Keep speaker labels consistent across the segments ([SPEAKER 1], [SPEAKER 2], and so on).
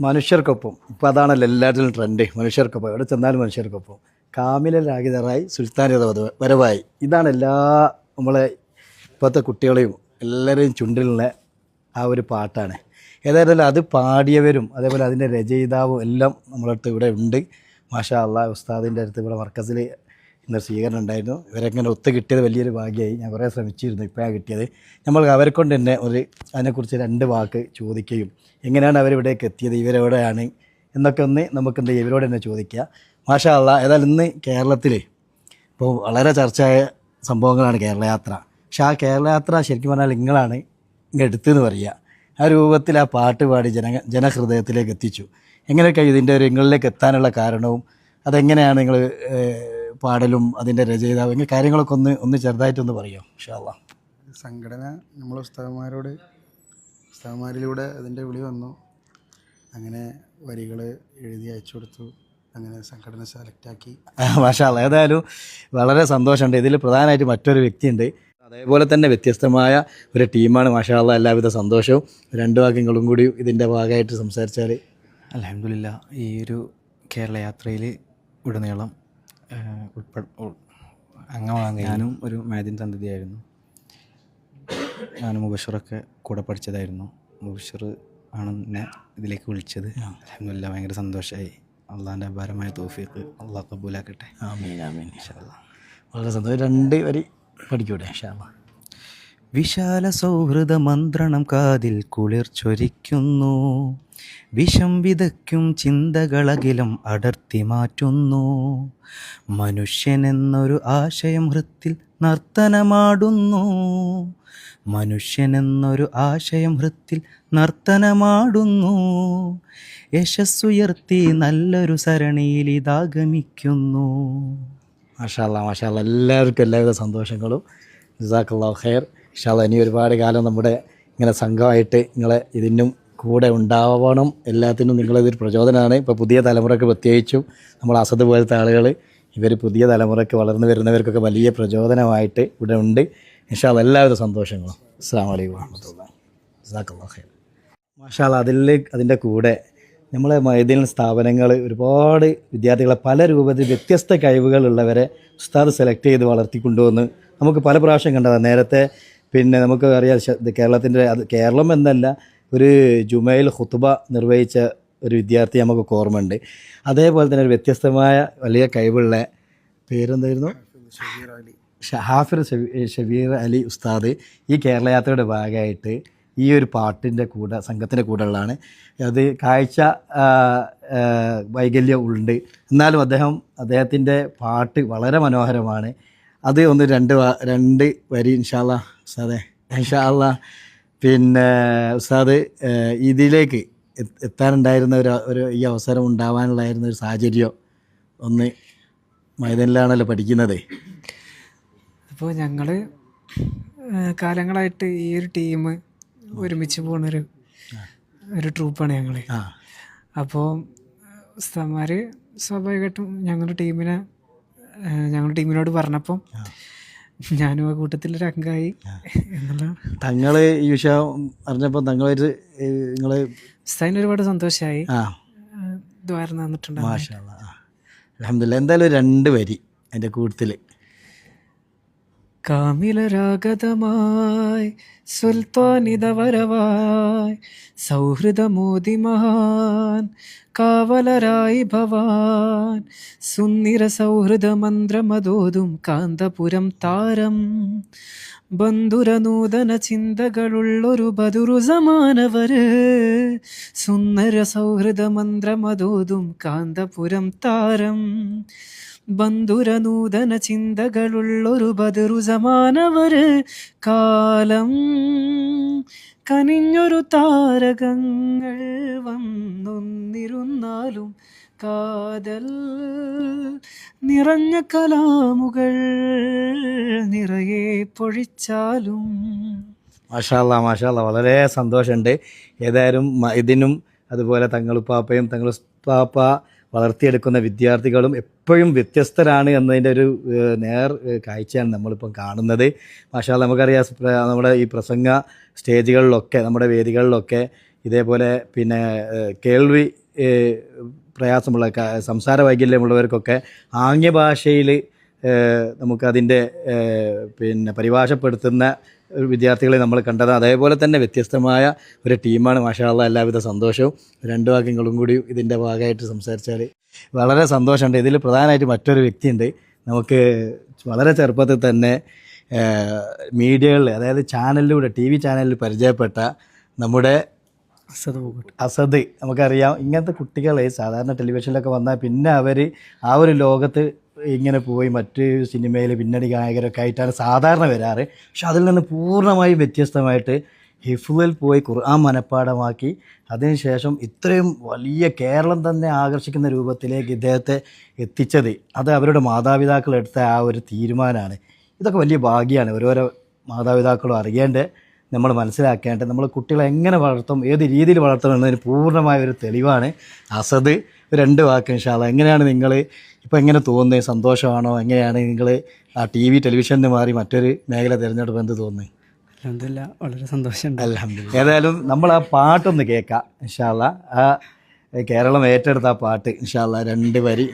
[SPEAKER 1] മനുഷ്യർക്കൊപ്പം ഇപ്പോൾ അതാണല്ലോ എല്ലാത്തിലും ട്രെൻഡ്. മനുഷ്യർക്കൊപ്പം എവിടെ ചെന്നാലും മനുഷ്യർക്കൊപ്പം. കാമില രാഗിതറായി സുൽത്താനിത വരവായി. ഇതാണ് എല്ലാ നമ്മളെ ഇപ്പോഴത്തെ കുട്ടികളെയും എല്ലാവരെയും ചുണ്ടിലുള്ള ആ ഒരു പാട്ടാണ്. ഏതായാലും അത് പാടിയവരും അതേപോലെ അതിൻ്റെ രചയിതാവും എല്ലാം നമ്മളെ അടുത്ത് ഇവിടെ ഉണ്ട്. മാഷാ അള്ളാഹ്. ഉസ്താദിൻ്റെ അടുത്ത് ഇവിടെ മർക്കസിൽ ഇന്നൊരു സ്വീകരണം ഉണ്ടായിരുന്നു. ഇവരെങ്ങനെ ഒത്തു കിട്ടിയത് വലിയൊരു ഭാഗ്യമായി. ഞാൻ കുറേ ശ്രമിച്ചിരുന്നു, ഇപ്പോഴാണ് കിട്ടിയത്. നമ്മൾ അവരെ കൊണ്ട് തന്നെ അതിനെക്കുറിച്ച് 2 വാക്ക് ചോദിക്കുകയും എങ്ങനെയാണ് അവരിവിടേക്ക് എത്തിയത്, ഇവരെവിടെയാണ് എന്നൊക്കെ നമുക്ക് എന്ത് ചെയ്യും, ഇവരോട് തന്നെ ചോദിക്കുക. മാഷാ അള്ളാഹ്. ഏതായാലും ഇന്ന് കേരളത്തിൽ ഇപ്പോൾ വളരെ ചർച്ചയായ സംഭവങ്ങളാണ് കേരളയാത്ര. പക്ഷേ ആ കേരളയാത്ര ശരിക്കും പറഞ്ഞാൽ നിങ്ങളാണ് എടുത്തെന്ന് പറയുക. ആ രൂപത്തിൽ ആ പാട്ട് പാടി ജനഹൃദയത്തിലേക്ക് എത്തിച്ചു. എങ്ങനെയൊക്കെ ഇതിൻ്റെ ഒരു നിങ്ങളിലേക്ക് എത്താനുള്ള കാരണവും അതെങ്ങനെയാണ് നിങ്ങൾ പാടലും അതിൻ്റെ രചയിതാവ് ഇങ്ങനെ കാര്യങ്ങളൊക്കെ ഒന്ന് ചെറുതായിട്ടൊന്ന് പറയുമോ? ഇൻഷാ അല്ലാഹ്.
[SPEAKER 2] സംഘടന നമ്മൾ ഉസ്താദന്മാരിലൂടെ അതിൻ്റെ വിളി വന്നു. അങ്ങനെ വരികൾ എഴുതി അയച്ചു കൊടുത്തു. അങ്ങനെ സംഘടന സെലക്റ്റാക്കി.
[SPEAKER 1] മാഷാ അല്ലാഹ്. ഏതായാലും വളരെ സന്തോഷമുണ്ട്. ഇതിൽ പ്രധാനമായിട്ട് മറ്റൊരു വ്യക്തിയുണ്ട്. അതേപോലെ തന്നെ വ്യത്യസ്തമായ ഒരു ടീമാണ്. മാഷാ അല്ലാഹ്. എല്ലാവിധ സന്തോഷവും. 2 വാക്യങ്ങളും കൂടി ഇതിൻ്റെ ഭാഗമായിട്ട് സംസാരിച്ചാൽ.
[SPEAKER 3] അൽഹംദുലില്ലാ. ഈ ഒരു കേരള യാത്രയിൽ ഉടനീളം അംഗമാകാൻ ഞാനും ഒരു മാദിൻ സന്തതിയായിരുന്നു. ഞാനും മുബഷറൊക്കെ കൂടെ പഠിച്ചതായിരുന്നു. മുബഷർ ആണ് എന്നെ ഇതിലേക്ക് വിളിച്ചത്. അൽഹംദുലില്ലാ, ഭയങ്കര സന്തോഷമായി. അള്ളാഹിൻ്റെ അപാരമായ തൗഫീഖ് അള്ളാഹ് കബൂലാക്കട്ടെ.
[SPEAKER 1] ആമീൻ ആമീൻ. ഇൻഷാ അല്ലാഹ്. വളരെ സന്തോഷം. 2 വരി പഠിക്കൂടെ? ഇൻഷാ അല്ലാഹ്.
[SPEAKER 3] വിശാല സൗഹൃദ മന്ത്രണം കാതിൽ കുളിർച്ചൊരിക്കുന്നു, വിഷം വിതയ്ക്കും ചിന്തകളകിലും അടർത്തി മാറ്റുന്നു. മനുഷ്യനെന്നൊരു ആശയം ഹൃത്തിൽ നർത്തനമാടുന്നു, മനുഷ്യനെന്നൊരു ആശയം ഹൃത്തിൽ നർത്തനമാടുന്നു. യശസ്സുയർത്തി നല്ലൊരു സരണിയിൽ ഇതാഗമിക്കുന്നു.
[SPEAKER 1] മാഷാ അല്ലാഹ്. മാഷാ അല്ലാഹ്. എല്ലാവർക്കും എല്ലാവിധ സന്തോഷങ്ങളും. ജസാക്കല്ലാഹു ഖൈർ. ഇൻഷാ അല്ലാഹ്. ഇനി ഒരുപാട് കാലം നമ്മുടെ ഇങ്ങനെ സംഘമായിട്ട് നിങ്ങളെ ഇതിനും കൂടെ ഉണ്ടാവണം. എല്ലാത്തിനും നിങ്ങളിതൊരു പ്രചോദനമാണ്. ഇപ്പോൾ പുതിയ തലമുറയ്ക്ക് പ്രത്യേകിച്ചും നമ്മൾ അസദ് പോലത്തെ ആളുകൾ, ഇവർ പുതിയ തലമുറയ്ക്ക് വളർന്നു വരുന്നവർക്കൊക്കെ വലിയ പ്രചോദനമായിട്ട് ഇവിടെ ഉണ്ട്. ഇൻഷാ അല്ലാഹ്. എല്ലാവിധ സന്തോഷങ്ങളും. അസ്സലാമു അലൈക്കും വറഹ്മത്തുള്ളാഹി. ജസാക്കല്ലാഹു ഖൈർ. മാഷാ അല്ലാഹ്. അതിൻ്റെ കൂടെ നമ്മളെ മൈദീൻ സ്ഥാപനങ്ങൾ ഒരുപാട് വിദ്യാർത്ഥികളെ പല രൂപത്തിൽ വ്യത്യസ്ത കഴിവുകളുള്ളവരെ ഉസ്താദ് സെലക്ട് ചെയ്ത് വളർത്തിക്കൊണ്ടുവന്ന് നമുക്ക് പല പ്രാവശ്യം കണ്ടതാണ്. നേരത്തെ പിന്നെ നമുക്ക് അറിയാം കേരളത്തിൻ്റെ കേരളം എന്നല്ല, ഒരു ജുമയിൽ ഖുത്ബ നിർവഹിച്ച ഒരു വിദ്യാർത്ഥി നമുക്ക് ഓർമ്മയുണ്ട്. അതേപോലെ തന്നെ ഒരു വ്യത്യസ്തമായ വലിയ കഴിവുള്ള പേരെന്തായിരുന്നു? ഹാഫിർ ഷബീർ അലി ഉസ്താദ് ഈ കേരളയാത്രയുടെ ഭാഗമായിട്ട് ഈ ഒരു പാട്ടിൻ്റെ കൂടെ സംഘത്തിൻ്റെ കൂടെ ഉള്ളതാണ്. അത് കാഴ്ച വൈകല്യം ഉണ്ട്, എന്നാലും അദ്ദേഹത്തിൻ്റെ പാട്ട് വളരെ മനോഹരമാണ്. അത് ഒന്ന് 2 വരി ഇൻഷാ അല്ലാഹ്. ഉസ്താദേ ഇൻഷാ അല്ലാഹ്. പിന്നെ ഉസ്താദ് ഇതിലേക്ക് എത്താനുണ്ടായിരുന്ന ഒരു ഈ അവസരം ഉണ്ടാവാനുള്ളായിരുന്ന ഒരു സാഹചര്യം ഒന്ന് മൈതാനിലാണല്ലോ പഠിക്കുന്നത്.
[SPEAKER 4] അപ്പോൾ ഞങ്ങൾ കാലങ്ങളായിട്ട് ഈ ഒരു ടീം ഒരുമിച്ച് പോകുന്നൊരു ട്രൂപ്പാണ് ഞങ്ങൾ. അപ്പോൾ ഉസ്താദ്മാർ സ്വാഭാവികമായിട്ടും ഞങ്ങളുടെ ടീമിനോട് പറഞ്ഞപ്പം ഞാനും ആ കൂട്ടത്തിലൊരു അംഗമായി എന്നുള്ള.
[SPEAKER 1] തങ്ങൾ ഈ വിഷയം അറിഞ്ഞപ്പോൾ തങ്ങളായിട്ട് നിങ്ങൾ
[SPEAKER 4] ഉസ്താദിന് ഒരുപാട് സന്തോഷമായി. ദ്വാരം തന്നിട്ടുണ്ട്.
[SPEAKER 1] മാഷാ അല്ലാഹ്. അൽഹംദുലില്ലാഹ്. എന്തായാലും 2 വരി അതിൻ്റെ കൂട്ടത്തിൽ.
[SPEAKER 4] കാമിലരാഗതമായി സുൽത്താനിത വരവായി സൗഹൃദമോദി മഹാൻ കാവലരായി ഭവാൻ സുന്ദര സൗഹൃദ മന്ത്രമതോതും കാന്തപുരം താരം ബന്ധുര നൂതന ചിന്തകളുള്ളൊരു ബദുരു സമാനവര് സുന്ദര സൗഹൃദ മന്ത്രമതോതും കാന്തപുരം താരം ബന്ധുര നൂതന ചിന്തകളുള്ളൊരു ബദറു സമാനവര് കാലം കനിഞ്ഞൊരു താരകങ്ങൾ വന്നൊന്നിരുന്നാലും കാതൽ നിറഞ്ഞ കലാമുകൾ നിറയെ പൊഴിച്ചാലും.
[SPEAKER 1] മാഷാ അല്ലാഹ്. മാഷാ അല്ലാഹ്. വളരെ സന്തോഷമുണ്ട്. ഏതായാലും ഇതിനും അതുപോലെ തങ്ങളുപ്പാപ്പയും തങ്ങളുപ്പാപ്പ വളർത്തിയെടുക്കുന്ന വിദ്യാർത്ഥികളും എപ്പോഴും വ്യത്യസ്തരാണ് എന്നതിൻ്റെ ഒരു കാഴ്ചയാണ് നമ്മളിപ്പം കാണുന്നത്. മാഷാ അല്ലാഹ്. നമുക്കറിയാം നമ്മുടെ ഈ പ്രസംഗ സ്റ്റേജുകളിലൊക്കെ നമ്മുടെ വേദികളിലൊക്കെ ഇതേപോലെ പിന്നെ കേൾവി പ്രയാസമുള്ള സംസാര വൈകല്യമുള്ളവർക്കൊക്കെ ആംഗ്യഭാഷയിൽ നമുക്കതിൻ്റെ പിന്നെ പരിഭാഷപ്പെടുത്തുന്ന വിദ്യാർത്ഥികളെ നമ്മൾ കണ്ടത്. അതേപോലെ തന്നെ വ്യത്യസ്തമായ ഒരു ടീമാണ്. മാഷാ അല്ലാഹ്, എല്ലാവിധ സന്തോഷവും. രണ്ട് വാക്യങ്ങളും കൂടി ഇതിൻ്റെ ഭാഗമായിട്ട് സംസാരിച്ചാൽ വളരെ സന്തോഷമുണ്ട്. ഇതിൽ പ്രധാനമായിട്ട് മറ്റൊരു വ്യക്തിയുണ്ട്. നമുക്ക് വളരെ ചെറുപ്പത്തിൽ തന്നെ മീഡിയകളിൽ, അതായത് ചാനലിലൂടെ TV ചാനലിൽ പരിചയപ്പെട്ട നമ്മുടെ അസദ്. നമുക്കറിയാം, ഇങ്ങനത്തെ കുട്ടികൾ സാധാരണ ടെലിവിഷനിലൊക്കെ വന്നാൽ പിന്നെ അവർ ആ ഒരു ലോകത്ത് ഇങ്ങനെ പോയി മറ്റ് സിനിമയിൽ പിന്നണി ഗായകരൊക്കെ ആയിട്ടാണ് സാധാരണ വരാറ്. പക്ഷെ അതിൽ നിന്ന് പൂർണ്ണമായും വ്യത്യസ്തമായിട്ട് ഹിഫ്ളിൽ പോയി ഖുർആൻ മനഃപ്പാഠമാക്കി അതിനുശേഷം ഇത്രയും വലിയ കേരളം തന്നെ ആകർഷിക്കുന്ന രൂപത്തിലേക്ക് ഇദ്ദേഹത്തെ എത്തിച്ചത് അത് അവരുടെ മാതാപിതാക്കൾ എടുത്ത ആ ഒരു തീരുമാനമാണ്. ഇതൊക്കെ വലിയ ഭാഗ്യമാണ്. ഓരോരോ മാതാപിതാക്കളും അറിയേണ്ടത്, നമ്മൾ മനസ്സിലാക്കേണ്ടത്, നമ്മൾ കുട്ടികളെ എങ്ങനെ വളർത്തും, ഏത് രീതിയിൽ വളർത്തണം എന്നതിന് പൂർണ്ണമായ ഒരു തെളിവാണ് അസദ്. രണ്ട് വാക്ക് ഇൻഷാ അല്ലാഹ്. എങ്ങനെയാണ് നിങ്ങൾ ഇപ്പോൾ എങ്ങനെ തോന്നുന്നത്? സന്തോഷമാണോ? എങ്ങനെയാണ് നിങ്ങൾ ആ ടെലിവിഷനിൽ മാറി മറ്റൊരു മേഖല തിരഞ്ഞെടുപ്പ് എന്ത് തോന്നുന്നത്?
[SPEAKER 4] അൽഹംദുലില്ലാ, വളരെ സന്തോഷമുണ്ട്.
[SPEAKER 1] അൽഹംദുലില്ലാ. ഏതായാലും നമ്മൾ ആ പാട്ടൊന്ന് കേൾക്കാം ഇൻഷാ അല്ലാഹ്. ആ കേരളം ഏറ്റെടുത്ത ആ പാട്ട് ഇൻഷാ അല്ലാഹ് 2 വരി.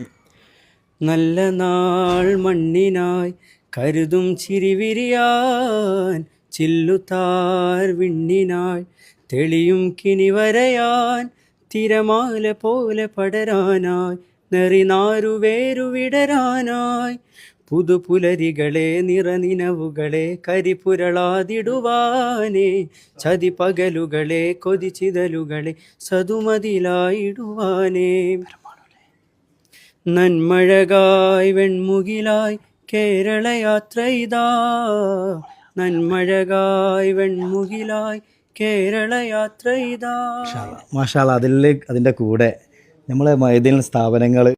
[SPEAKER 4] നല്ല നാൾ മണ്ണിനായി കരുതും ചിരിവിരിയാൻ, ചില്ലുതാർ വിണ്ണിനായി തെളിയും കിനിവരയാൻ, തിരമാല പോലെ പടരാനായി നെറിനാരുവേരുവിടരാനായി, പുതുപുലരികളെ നിറനിനവുകളെ കരിപുരളാതിടുവാനേ, ചതിപകലുകളെ കൊതിച്ചിതലുകളെ സതുമതിലായിടുവാനേ, നന്മഴകായി വെൺമുകിലായി കേരളയാത്ര ഇതാ, നന്മഴകായി വെൺമുകിലായി കേരളയാത്ര ഇതാ.
[SPEAKER 1] മാഷാ അല്ലാഹ്. അതിൻ്റെ കൂടെ നമ്മളെ മൈദീൻ സ്ഥാപനങ്ങൾ